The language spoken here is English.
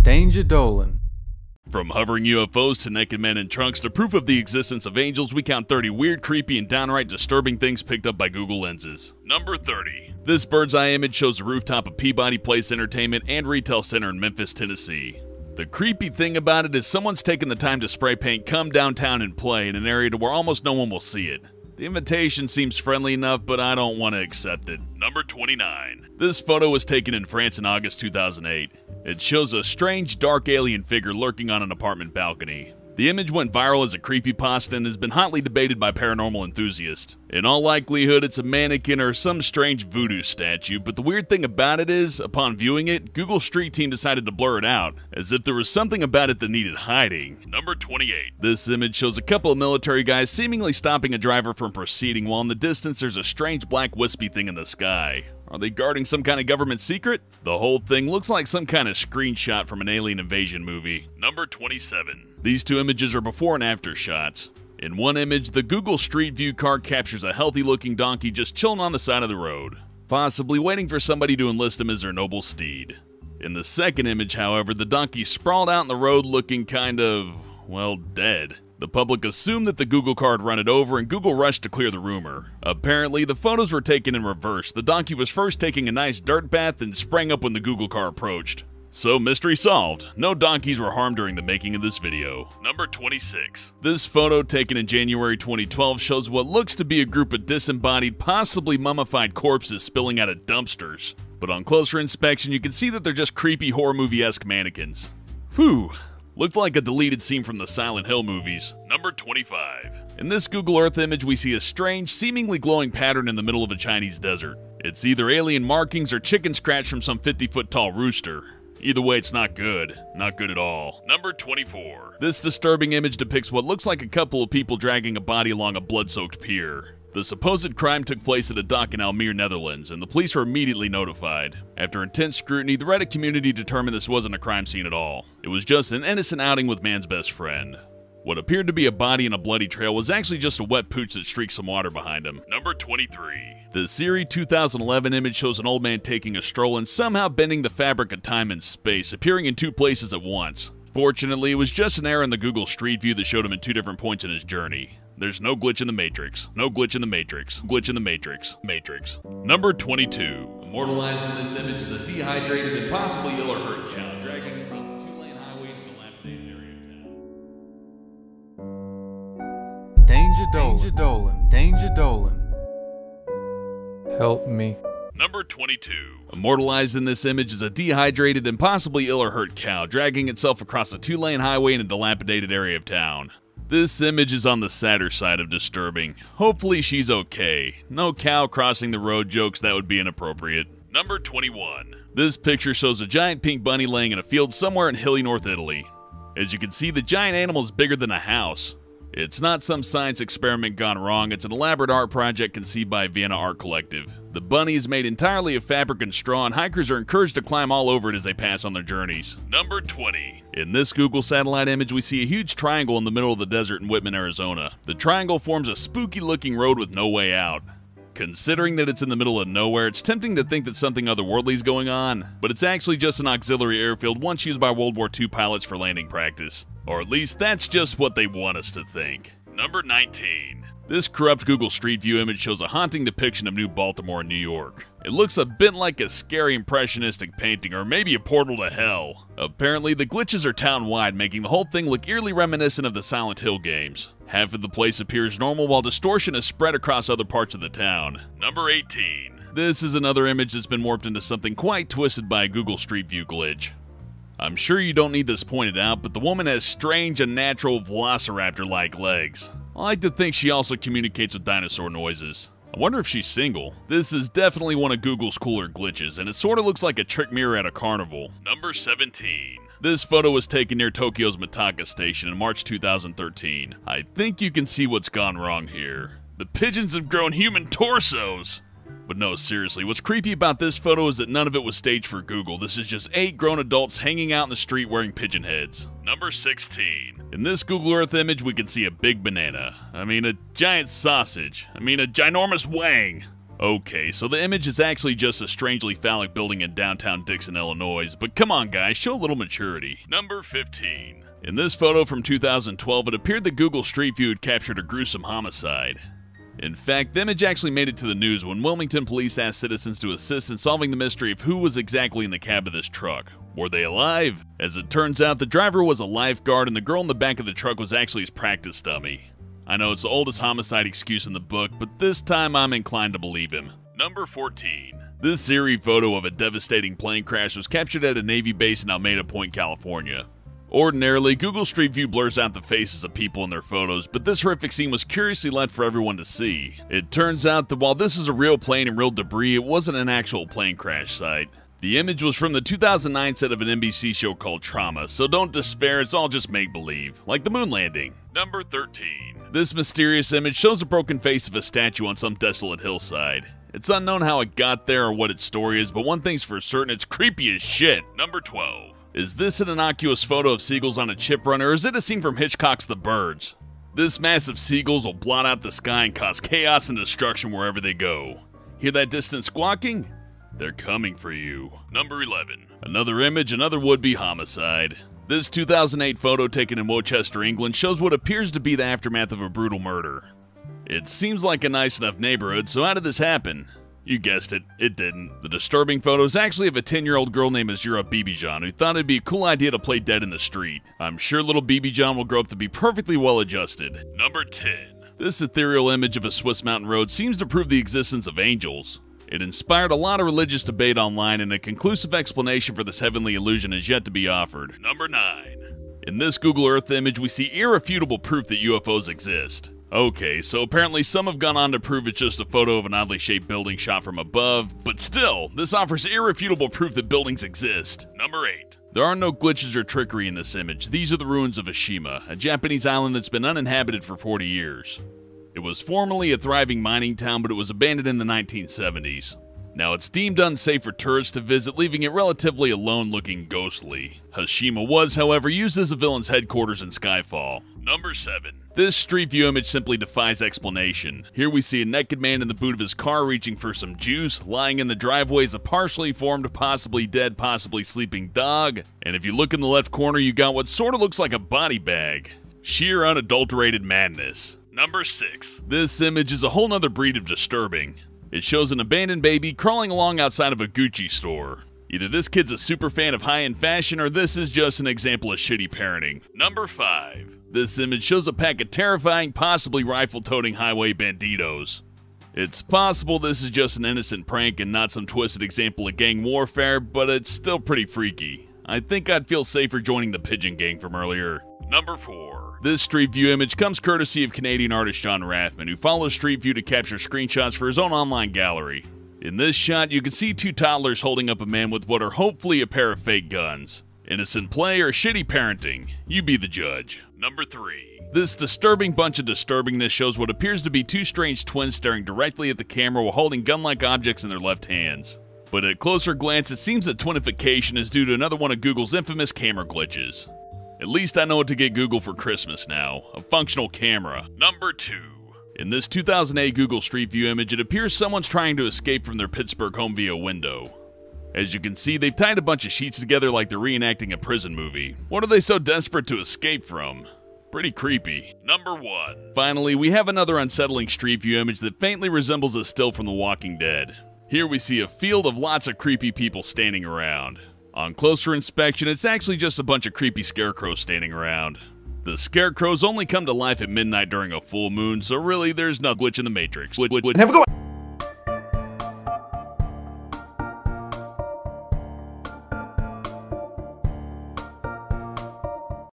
Danger Dolan. From hovering UFOs to naked men in trunks to proof of the existence of angels, we count 30 weird, creepy, and downright disturbing things picked up by Google lenses. Number 30. This bird's eye image shows the rooftop of Peabody Place Entertainment and Retail Center in Memphis, Tennessee. The creepy thing about it is someone's taken the time to spray paint "Come Downtown and Play" in an area to where almost no one will see it. The invitation seems friendly enough, but I don't want to accept it. Number 29. This photo was taken in France in August 2008. It shows a strange, dark alien figure lurking on an apartment balcony. The image went viral as a creepypasta and has been hotly debated by paranormal enthusiasts. In all likelihood, it's a mannequin or some strange voodoo statue, but the weird thing about it is, upon viewing it, Google Street Team decided to blur it out, as if there was something about it that needed hiding. Number 28. This image shows a couple of military guys seemingly stopping a driver from proceeding, while in the distance there's a strange black wispy thing in the sky. Are they guarding some kind of government secret? The whole thing looks like some kind of screenshot from an alien invasion movie. Number 27. These two images are before and after shots. In one image, the Google Street View car captures a healthy-looking donkey just chilling on the side of the road, possibly waiting for somebody to enlist him as their noble steed. In the second image, however, the donkey sprawled out in the road looking kind of, well, dead. The public assumed that the Google car had run it over, and Google rushed to clear the rumor. Apparently, the photos were taken in reverse. The donkey was first taking a nice dirt bath and sprang up when the Google car approached. So, mystery solved. No donkeys were harmed during the making of this video. Number 26. This photo, taken in January 2012, shows what looks to be a group of disembodied, possibly mummified corpses spilling out of dumpsters. But on closer inspection, you can see that they're just creepy horror movie-esque mannequins. Whew. Looked like a deleted scene from the Silent Hill movies. Number 25. In this Google Earth image, we see a strange, seemingly glowing pattern in the middle of a Chinese desert. It's either alien markings or chicken scratch from some 50-foot tall rooster. Either way, it's not good. Not good at all. Number 24. This disturbing image depicts what looks like a couple of people dragging a body along a blood-soaked pier. The supposed crime took place at a dock in Almere, Netherlands, and the police were immediately notified. After intense scrutiny, the Reddit community determined this wasn't a crime scene at all. It was just an innocent outing with man's best friend. What appeared to be a body in a bloody trail was actually just a wet pooch that streaked some water behind him. Number 23. The Siri 2011 image shows an old man taking a stroll and somehow bending the fabric of time and space, appearing in two places at once. Fortunately, it was just an error in the Google Street View that showed him in two different points in his journey. There's no glitch in the Matrix. No glitch in the Matrix. Glitch in the Matrix. Matrix. Number 22. Immortalized in this image is a dehydrated and possibly ill or hurt cow dragging itself a two-lane highway in a dilapidated area of town. Danger Dolan. Danger Dolan. Help me. Number 22. Immortalized in this image is a dehydrated and possibly ill or hurt cow dragging itself across a two-lane highway in a dilapidated area of town. This image is on the sadder side of disturbing. Hopefully she's okay. No cow crossing the road jokes, that would be inappropriate. Number 21. This picture shows a giant pink bunny laying in a field somewhere in hilly North Italy. As you can see, the giant animal is bigger than a house. It's not some science experiment gone wrong, it's an elaborate art project conceived by Vienna Art Collective. The bunny is made entirely of fabric and straw, and hikers are encouraged to climb all over it as they pass on their journeys. Number 20. In this Google satellite image, we see a huge triangle in the middle of the desert in Whitman, Arizona. The triangle forms a spooky-looking road with no way out. Considering that it's in the middle of nowhere, it's tempting to think that something otherworldly is going on, but it's actually just an auxiliary airfield once used by World War II pilots for landing practice. Or at least that's just what they want us to think. Number 19. This corrupt Google Street View image shows a haunting depiction of New Baltimore in New York. It looks a bit like a scary impressionistic painting, or maybe a portal to hell. Apparently, the glitches are town-wide, making the whole thing look eerily reminiscent of the Silent Hill games. Half of the place appears normal, while distortion is spread across other parts of the town. Number 18. This is another image that's been warped into something quite twisted by a Google Street View glitch. I'm sure you don't need this pointed out, but the woman has strange, unnatural velociraptor-like legs. I like to think she also communicates with dinosaur noises. I wonder if she's single. This is definitely one of Google's cooler glitches, and it sorta looks like a trick mirror at a carnival. Number 17. This photo was taken near Tokyo's Mitaka Station in March 2013. I think you can see what's gone wrong here. The pigeons have grown human torsos! But no, seriously, what's creepy about this photo is that none of it was staged for Google. This is just 8 grown adults hanging out in the street wearing pigeon heads. Number 16. In this Google Earth image, we can see a big banana. I mean, a giant sausage. I mean, a ginormous wang. Okay, so the image is actually just a strangely phallic building in downtown Dixon, Illinois, but come on guys, show a little maturity. Number 15. In this photo from 2012, it appeared that Google Street View had captured a gruesome homicide. In fact, the image actually made it to the news when Wilmington police asked citizens to assist in solving the mystery of who was exactly in the cab of this truck. Were they alive? As it turns out, the driver was a lifeguard and the girl in the back of the truck was actually his practice dummy. I know it's the oldest homicide excuse in the book, but this time I'm inclined to believe him. Number 14. This eerie photo of a devastating plane crash was captured at a Navy base in Alameda Point, California. Ordinarily, Google Street View blurs out the faces of people in their photos, but this horrific scene was curiously left for everyone to see. It turns out that while this is a real plane and real debris, it wasn't an actual plane crash site. The image was from the 2009 set of an NBC show called Trauma, so don't despair, it's all just make-believe, like the moon landing. Number 13. This mysterious image shows a broken face of a statue on some desolate hillside. It's unknown how it got there or what its story is, but one thing's for certain, it's creepy as shit. Number 12. Is this an innocuous photo of seagulls on a chip run, or is it a scene from Hitchcock's The Birds? This mass of seagulls will blot out the sky and cause chaos and destruction wherever they go. Hear that distant squawking? They're coming for you. Number 11. Another image, another would-be homicide. This 2008 photo taken in Wochester, England shows what appears to be the aftermath of a brutal murder. It seems like a nice enough neighborhood, so how did this happen? You guessed it, it didn't. The disturbing photo is actually of a 10-year-old girl named Azura Bibijan who thought it'd be a cool idea to play dead in the street. I'm sure little Bibijan will grow up to be perfectly well adjusted. Number 10. This ethereal image of a Swiss mountain road seems to prove the existence of angels. It inspired a lot of religious debate online, and a conclusive explanation for this heavenly illusion is yet to be offered. Number 9. In this Google Earth image, we see irrefutable proof that UFOs exist. Okay, so apparently some have gone on to prove it's just a photo of an oddly shaped building shot from above, but still, this offers irrefutable proof that buildings exist. Number 8. There are no glitches or trickery in this image. These are the ruins of Oshima, a Japanese island that's been uninhabited for 40 years. It was formerly a thriving mining town, but it was abandoned in the 1970s. Now it's deemed unsafe for tourists to visit, leaving it relatively alone looking ghostly. Oshima was, however, used as a villain's headquarters in Skyfall. Number 7. This Street View image simply defies explanation. Here we see a naked man in the boot of his car reaching for some juice. Lying in the driveway is a partially formed, possibly dead, possibly sleeping dog. And if you look in the left corner, you got what sort of looks like a body bag. Sheer unadulterated madness. Number 6. This image is a whole nother breed of disturbing. It shows an abandoned baby crawling along outside of a Gucci store. Either this kid's a super fan of high-end fashion, or this is just an example of shitty parenting. Number 5. This image shows a pack of terrifying, possibly rifle-toting highway banditos. It's possible this is just an innocent prank and not some twisted example of gang warfare, but it's still pretty freaky. I think I'd feel safer joining the Pigeon Gang from earlier. Number 4. This Street View image comes courtesy of Canadian artist John Rathman, who follows Street View to capture screenshots for his own online gallery. In this shot, you can see two toddlers holding up a man with what are hopefully a pair of fake guns. Innocent play or shitty parenting? You be the judge. Number 3. This disturbing bunch of disturbingness shows what appears to be two strange twins staring directly at the camera while holding gun-like objects in their left hands. But at closer glance, it seems that twinification is due to another one of Google's infamous camera glitches. At least I know what to get Google for Christmas now, a functional camera. Number 2. In this 2008 Google Street View image, it appears someone's trying to escape from their Pittsburgh home via window. As you can see, they've tied a bunch of sheets together like they're reenacting a prison movie. What are they so desperate to escape from? Pretty creepy. Number 1. Finally, we have another unsettling Street View image that faintly resembles a still from The Walking Dead. Here we see a field of lots of creepy people standing around. On closer inspection, it's actually just a bunch of creepy scarecrows standing around. The scarecrows only come to life at midnight during a full moon, so really there's no glitch in the Matrix. Have a go.